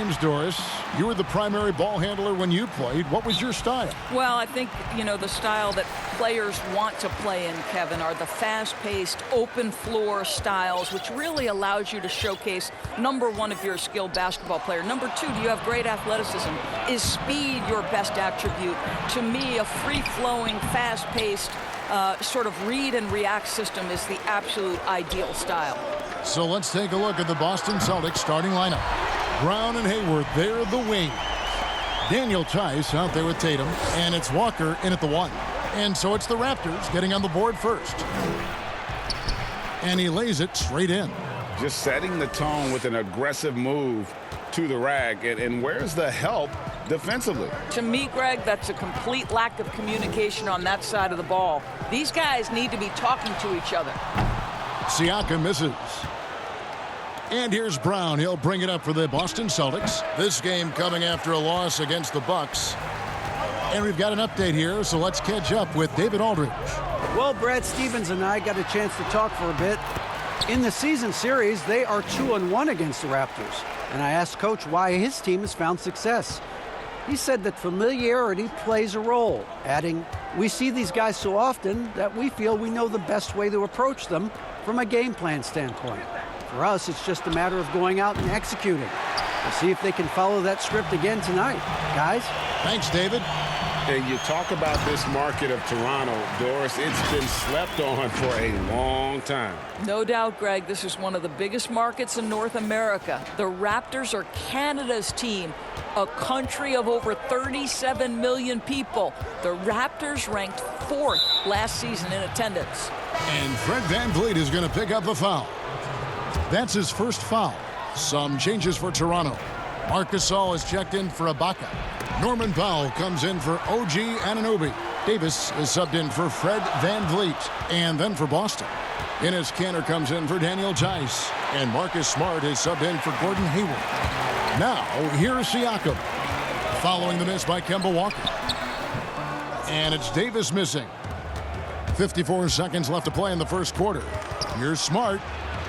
games, Doris. You were the primary ball handler when you played. What was your style? Well, I think, the style that players want to play in, Kevin, are the fast-paced, open-floor styles, which really allows you to showcase, number one, if you're a skilled basketball player. Number two, do you have great athleticism? Is speed your best attribute? To me, a free-flowing, fast-paced, sort of read and react system is the absolute ideal style. So let's take a look at the Boston Celtics starting lineup. Brown and Hayward, they're the wing. Daniel Tice out there with Tatum, and it's Walker in at the 1. And so it's the Raptors getting on the board first. And he lays it straight in. Just setting the tone with an aggressive move to the rack. And where's the help defensively? To me, Greg, that's a complete lack of communication on that side of the ball. These guys need to be talking to each other. Siakam misses. And here's Brown. He'll bring it up for the Boston Celtics. This game coming after a loss against the Bucks. And we've got an update here, so let's catch up with David Aldridge. Well, Brad Stevens and I got a chance to talk for a bit. In the season series, they are 2-1 against the Raptors. And I asked Coach why his team has found success. He said that familiarity plays a role, adding, "We see these guys so often that we feel we know the best way to approach them from a game plan standpoint. For us, it's just a matter of going out and executing. We'll see if they can follow that script again tonight. Guys?" Thanks, David. And you talk about this market of Toronto, Doris, it's been slept on for a long time. No doubt, Greg, this is one of the biggest markets in North America. The Raptors are Canada's team, a country of over 37 million people. The Raptors ranked 4th last season in attendance. And Fred VanVleet is going to pick up a foul. That's his first foul. Some changes for Toronto. Marc Gasol is checked in for Ibaka. Norman Powell comes in for OG Anunoby. Davis is subbed in for Fred VanVleet. And then for Boston, Enes Kanter comes in for Daniel Tice. And Marcus Smart is subbed in for Gordon Hayward. Now, here's Siakam. Following the miss by Kemba Walker. And it's Davis missing. 54 seconds left to play in the first quarter. Here's Smart.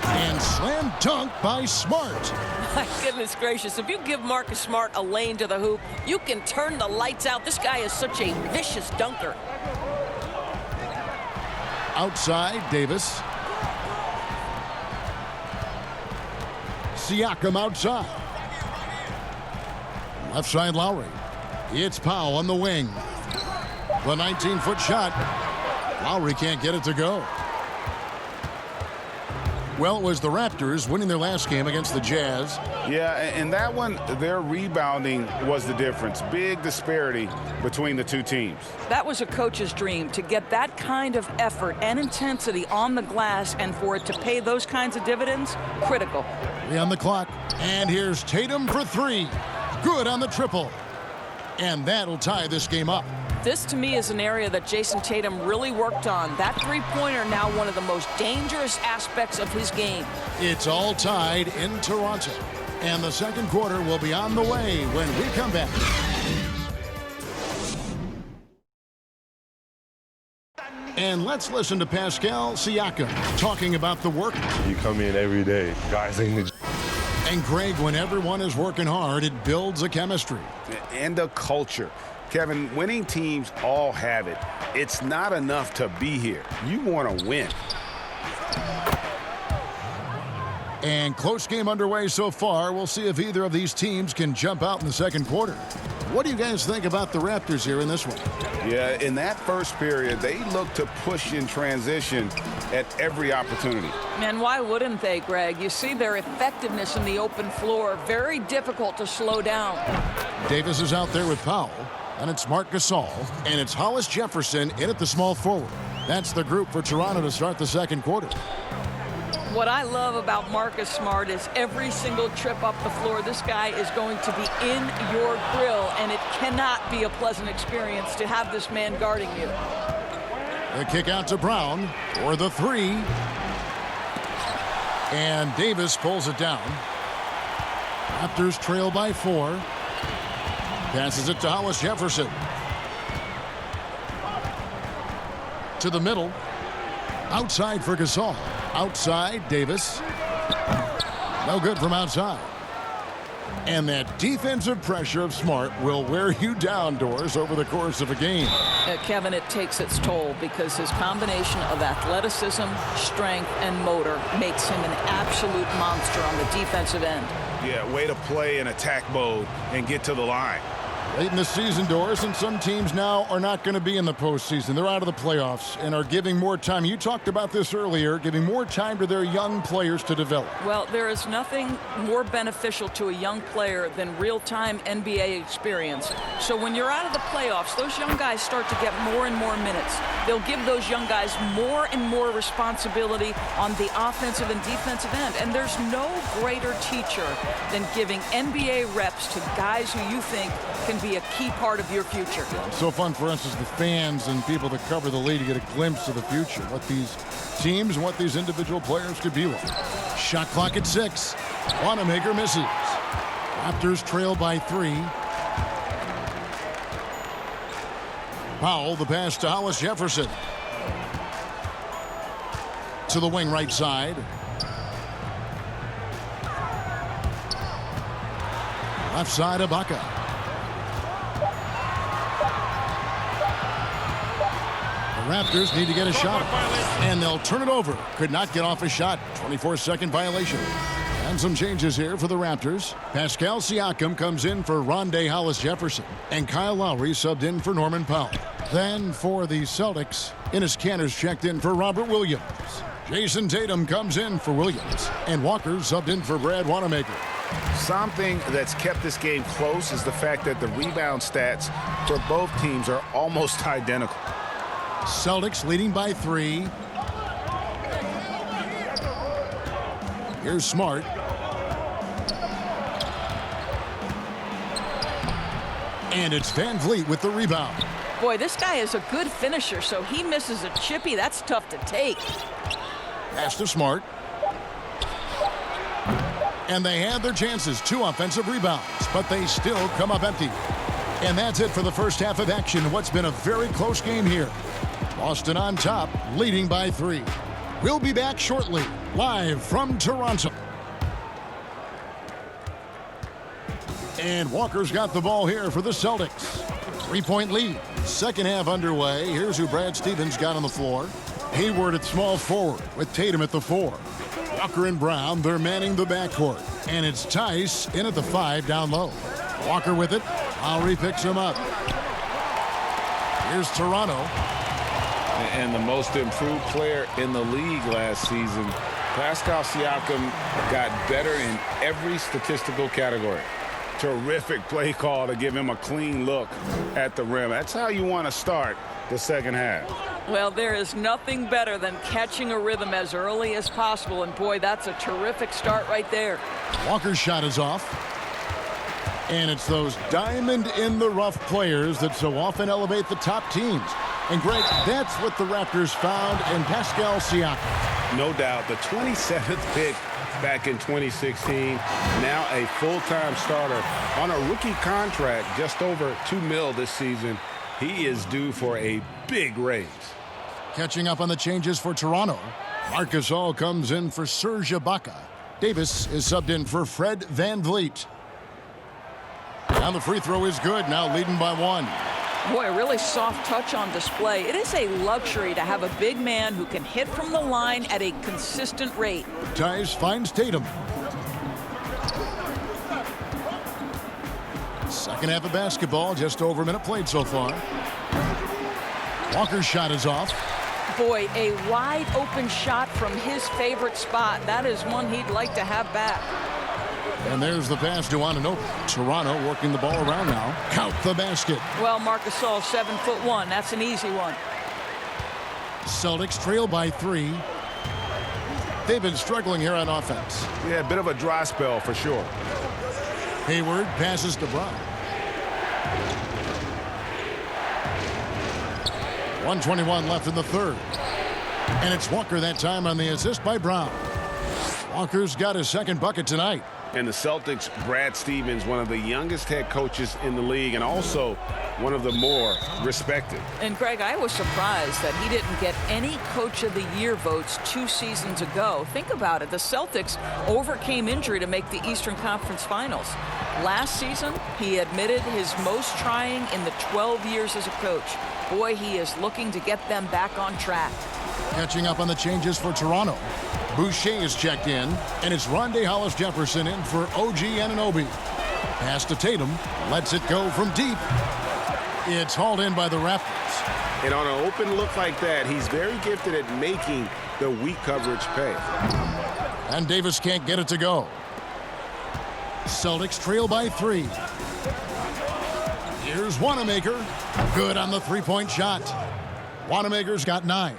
And slam dunk by Smart. My goodness gracious, if you give Marcus Smart a lane to the hoop, you can turn the lights out. This guy is such a vicious dunker. Outside, Davis. Siakam outside. Left side, Lowry. It's Powell on the wing. The 19-foot shot. Lowry can't get it to go. Well, it was the Raptors winning their last game against the Jazz. Yeah, and that one, their rebounding was the difference. Big disparity between the two teams. That was a coach's dream, to get that kind of effort and intensity on the glass, and for it to pay those kinds of dividends, critical. 3 on the clock. And here's Tatum for 3. Good on the triple. And that'll tie this game up. This, to me, is an area that Jason Tatum really worked on. That three-pointer now one of the most dangerous aspects of his game. It's all tied in Toronto. And the second quarter will be on the way when we come back. And let's listen to Pascal Siakam talking about the work. You come in every day. Guys ain't the... And Greg, when everyone is working hard, it builds a chemistry. And a culture. Kevin, winning teams all have it. It's not enough to be here. You want to win. And close game underway so far. We'll see if either of these teams can jump out in the second quarter. What do you guys think about the Raptors here in this one? Yeah, in that first period, they look to push in transition at every opportunity. And why wouldn't they, Greg? You see their effectiveness in the open floor. Very difficult to slow down. Davis is out there with Powell. And it's Marc Gasol. And it's Hollis Jefferson in at the small forward. That's the group for Toronto to start the second quarter. What I love about Marcus Smart is every single trip up the floor, this guy is going to be in your grill, and it cannot be a pleasant experience to have this man guarding you. The kick out to Brown for the 3. And Davis pulls it down. Raptors trail by 4. Passes it to Hollis Jefferson. To the middle. Outside for Gasol. Outside, Davis. No good from outside. And that defensive pressure of Smart will wear you down, Doris, over the course of a game. Kevin, it takes its toll because his combination of athleticism, strength, and motor makes him an absolute monster on the defensive end. Yeah, way to play in attack mode and get to the line. Late in the season, Doris, and some teams now are not going to be in the postseason. They're out of the playoffs and are giving more time. You talked about this earlier, giving more time to their young players to develop. Well, there is nothing more beneficial to a young player than real-time NBA experience. So when you're out of the playoffs, those young guys start to get more and more minutes. They'll give those young guys more and more responsibility on the offensive and defensive end. And there's no greater teacher than giving NBA reps to guys who you think can be a key part of your future. It's so fun for us as the fans and people that cover the league to get a glimpse of the future, what these teams and what these individual players could be like. Shot clock at 6. Wanamaker misses. Raptors trail by 3. Powell, the pass to Hollis Jefferson. To the wing right side. Left side, Ibaka. Raptors need to get a shot, and they'll turn it over. Could not get off a shot. 24-second violation. And some changes here for the Raptors. Pascal Siakam comes in for Rondé Hollis-Jefferson, and Kyle Lowry subbed in for Norman Powell. Then for the Celtics, Enes Kanter's checked in for Robert Williams. Jason Tatum comes in for Williams, and Walker subbed in for Brad Wanamaker. Something that's kept this game close is the fact that the rebound stats for both teams are almost identical. Celtics leading by 3. Here's Smart. And it's Van Vliet with the rebound. Boy, this guy is a good finisher, so he misses a chippy. That's tough to take. Pass to Smart. And they had their chances. 2 offensive rebounds, but they still come up empty. And that's it for the first half of action. What's been a very close game here. Boston on top, leading by 3. We'll be back shortly, live from Toronto. And Walker's got the ball here for the Celtics. 3-point lead. Second half underway. Here's who Brad Stevens got on the floor. Hayward at small forward with Tatum at the 4. Walker and Brown, they're manning the backcourt. And it's Tice in at the 5 down low. Walker with it. Lowry picks him up. Here's Toronto. And the most improved player in the league last season, Pascal Siakam, got better in every statistical category. Terrific play call to give him a clean look at the rim. That's how you want to start the second half. Well, there is nothing better than catching a rhythm as early as possible. And boy, that's a terrific start right there. Walker's shot is off. And it's those diamond-in-the-rough players that so often elevate the top teams. And, Greg, that's what the Raptors found in Pascal Siakam. No doubt. The 27th pick back in 2016. Now a full-time starter on a rookie contract, just over $2 million this season. He is due for a big raise. Catching up on the changes for Toronto. Marc Gasol comes in for Serge Ibaka. Davis is subbed in for Fred Van Vliet. And the free throw is good, now leading by 1. Boy, a really soft touch on display. It is a luxury to have a big man who can hit from the line at a consistent rate. Tice finds Tatum. Second half of basketball, just over a minute played so far. Walker's shot is off. Boy, a wide open shot from his favorite spot. That is one he'd like to have back. And there's the pass to Anunoby. Toronto working the ball around now. Count the basket. Well, Marc Gasol, 7'1". That's an easy one. Celtics trail by 3. They've been struggling here on offense. Yeah, a bit of a dry spell for sure. Hayward passes to Brown. 1:21 left in the third. And it's Walker that time on the assist by Brown. Walker's got his second bucket tonight. And the Celtics, Brad Stevens, one of the youngest head coaches in the league and also one of the more respected. And Greg, I was surprised that he didn't get any Coach of the Year votes 2 seasons ago. Think about it. The Celtics overcame injury to make the Eastern Conference Finals. Last season, he admitted his most trying in the 12 years as a coach. Boy, he is looking to get them back on track. Catching up on the changes for Toronto. Boucher is checked in, and it's Rondae Hollis-Jefferson in for OG Anunoby. Pass to Tatum, lets it go from deep. It's hauled in by the Raptors. And on an open look like that, he's very gifted at making the weak coverage pay. And Davis can't get it to go. Celtics trail by 3. Here's Wanamaker. Good on the three-point shot. Wanamaker's got 9.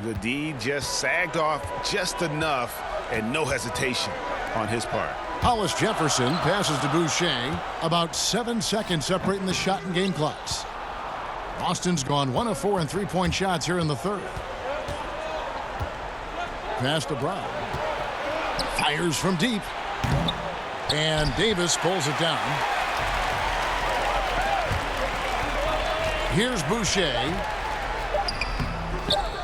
The D just sagged off just enough and no hesitation on his part. Hollis-Jefferson passes to Boucher. About 7 seconds separating the shot and game clocks. Boston's gone 1 of 4 in three-point shots here in the third. Pass to Brown. Fires from deep. And Davis pulls it down. Here's Boucher.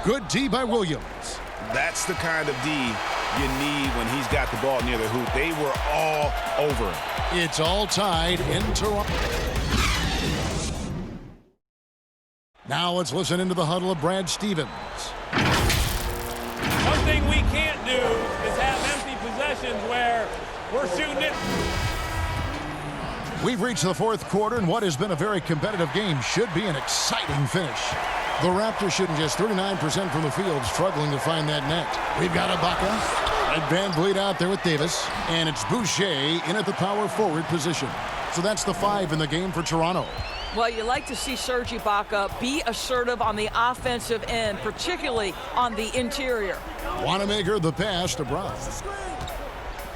Good D by Williams. That's the kind of D you need when he's got the ball near the hoop. They were all over him. It's all tied in Toronto. Now let's listen into the huddle of Brad Stevens. One thing we can't do is have empty possessions where we're shooting it. We've reached the fourth quarter, and what has been a very competitive game should be an exciting finish. The Raptors shooting just 39% from the field, struggling to find that net. We've got Ibaka and Van Vliet out there with Davis, and it's Boucher in at the power forward position. So that's the 5 in the game for Toronto. Well, you like to see Serge Ibaka be assertive on the offensive end, particularly on the interior. Wanamaker the pass to Brown.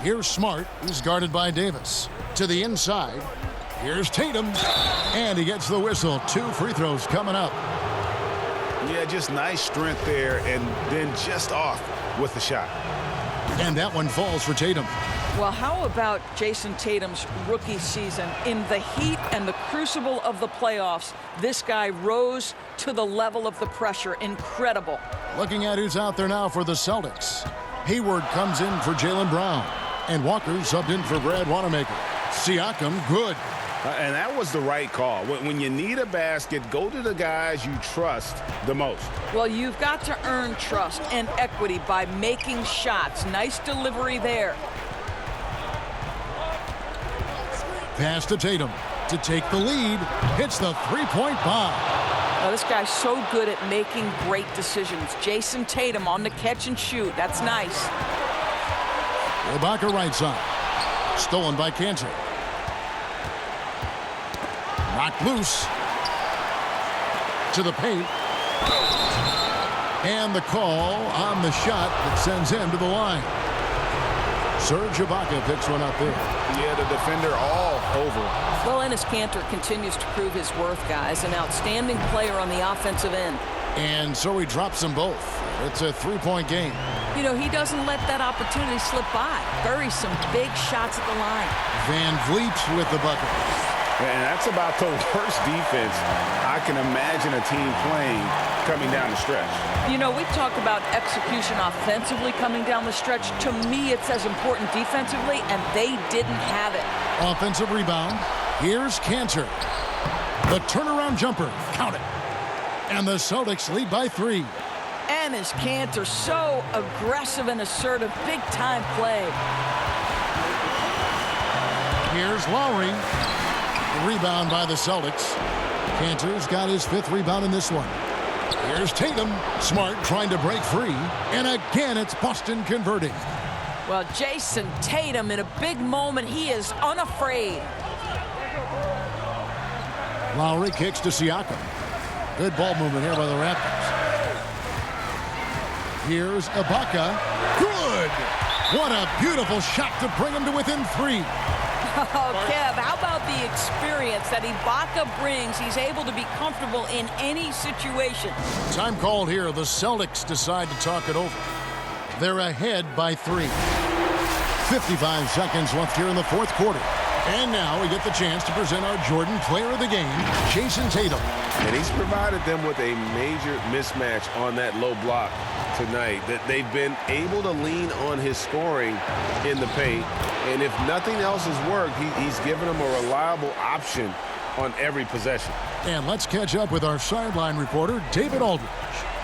Here's Smart, who's guarded by Davis. To the inside, here's Tatum, and he gets the whistle. 2 free throws coming up. Yeah, just nice strength there, and then just off with the shot. And that one falls for Tatum. Well, how about Jason Tatum's rookie season? In the heat and the crucible of the playoffs, this guy rose to the level of the pressure. Incredible. Looking at who's out there now for the Celtics. Hayward comes in for Jaylen Brown. And Walker subbed in for Brad Wanamaker. Siakam, good. And that was the right call. When you need a basket, go to the guys you trust the most. Well, you've got to earn trust and equity by making shots. Nice delivery there. Pass to Tatum to take the lead. Hits the three-point bomb. Now, this guy's so good at making great decisions. Jason Tatum on the catch and shoot. That's nice. Ibaka right side. Stolen by Cantor. Knocked loose. To the paint. And the call on the shot that sends him to the line. Serge Ibaka picks one up there. Yeah, the defender all over. Well, Enes Kanter continues to prove his worth, guys. An outstanding player on the offensive end. And so he drops them both. It's a three-point game. You know, he doesn't let that opportunity slip by. Buries some big shots at the line. Van Vliet with the bucket. And that's about the worst defense I can imagine a team playing coming down the stretch. You know, we've talked about execution offensively coming down the stretch. To me, it's as important defensively, and they didn't have it. Offensive rebound. Here's Cantor. The turnaround jumper. Count it. And the Celtics lead by 3. Enes Kanter, so aggressive and assertive. Big-time play. Here's Lowry. Rebound by the Celtics. Cantor's got his 5th rebound in this one. Here's Tatum. Smart trying to break free. And again, it's Boston converting. Well, Jason Tatum in a big moment. He is unafraid. Lowry kicks to Siakam. Good ball movement here by the Raptors. Here's Ibaka. Good! What a beautiful shot to bring him to within 3. Oh, Kev, how about the experience that Ibaka brings? He's able to be comfortable in any situation. Time called here. The Celtics decide to talk it over. They're ahead by 3. 55 seconds left here in the fourth quarter. And now we get the chance to present our Jordan Player of the Game, Jason Tatum. And he's provided them with a major mismatch on that low block tonight. That they've been able to lean on his scoring in the paint. And if nothing else has worked, he's given them a reliable option on every possession. And let's catch up with our sideline reporter, David Aldridge.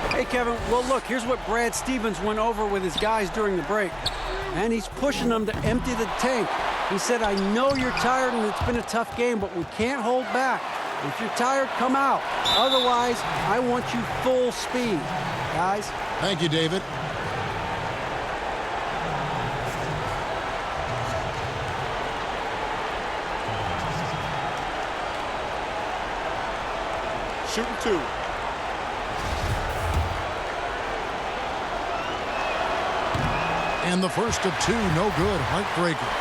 Hey, Kevin. Well, look, here's what Brad Stevens went over with his guys during the break. And he's pushing them to empty the tank. He said, I know you're tired and it's been a tough game, but we can't hold back. If you're tired, come out. Otherwise, I want you full speed, guys. Thank you, David. Shooting 2. And the first of 2, no good, heartbreaker.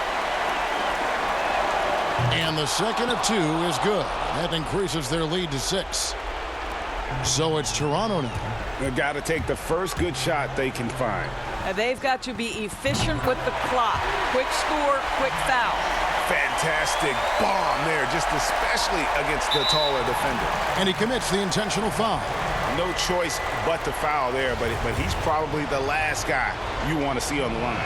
And the second of 2 is good. That increases their lead to 6. So it's Toronto now. They've got to take the first good shot they can find. And they've got to be efficient with the clock. Quick score, quick foul. Fantastic bomb there, just especially against the taller defender. And he commits the intentional foul. No choice but to foul there, but he's probably the last guy you want to see on the line.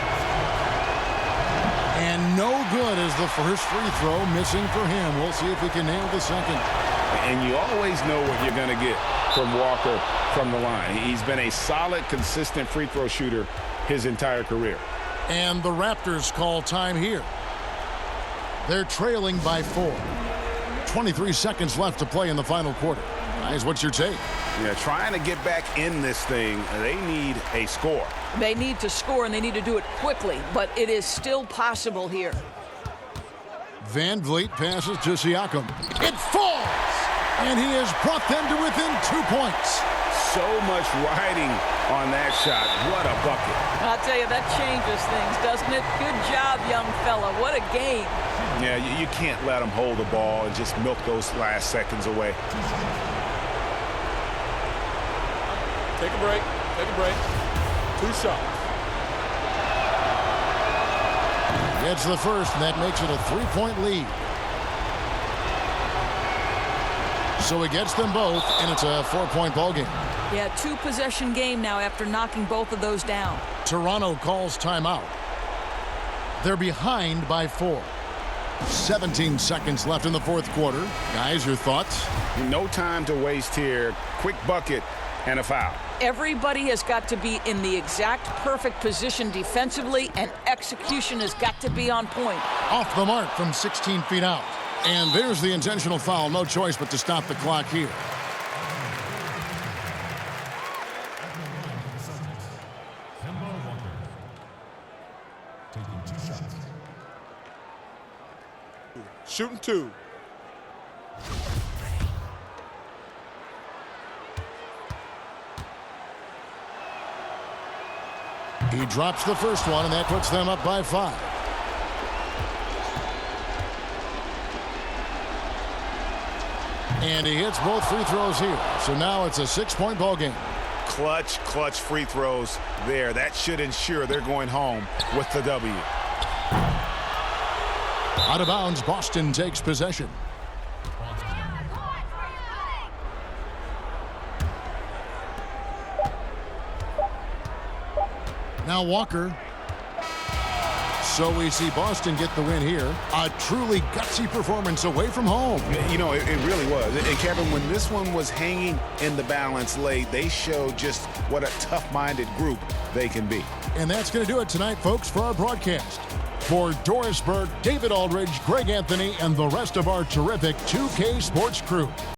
And no good is the first free throw, missing for him. We'll see if he can nail the second. And you always know what you're going to get from Walker from the line. He's been a solid, consistent free throw shooter his entire career. And the Raptors call time here. They're trailing by 4. 23 seconds left to play in the final quarter. Guys, what's your take? Yeah, trying to get back in this thing, they need a score. They need to score, and they need to do it quickly, but it is still possible here. Van Vliet passes to Siakam. It falls! And he has brought them to within 2 points. So much riding on that shot. What a bucket. I'll tell you, that changes things, doesn't it? Good job, young fella. What a game. Yeah, you can't let them hold the ball and just milk those last seconds away. Take a break. Take a break. 2 shots. Gets the first, and that makes it a 3-point lead. So he gets them both, and it's a 4-point ball game. Yeah, 2-possession game now after knocking both of those down. Toronto calls timeout. They're behind by 4. 17 seconds left in the fourth quarter. Guys, your thoughts? No time to waste here. Quick bucket and a foul. Everybody has got to be in the exact perfect position defensively, and execution has got to be on point. Off the mark from 16 feet out. And there's the intentional foul. No choice but to stop the clock here. Shooting 2. He drops the first one, and that puts them up by 5. And he hits both free throws here. So now it's a 6-point ball game. Clutch free throws there. That should ensure they're going home with the W. Out of bounds, Boston takes possession. Now Walker. So we see Boston get the win here. A truly gutsy performance away from home. You know, it really was. And Kevin, when this one was hanging in the balance late, they showed just what a tough-minded group they can be. And that's going to do it tonight, folks, for our broadcast. For Doris Burke, David Aldridge, Greg Anthony, and the rest of our terrific 2K Sports crew.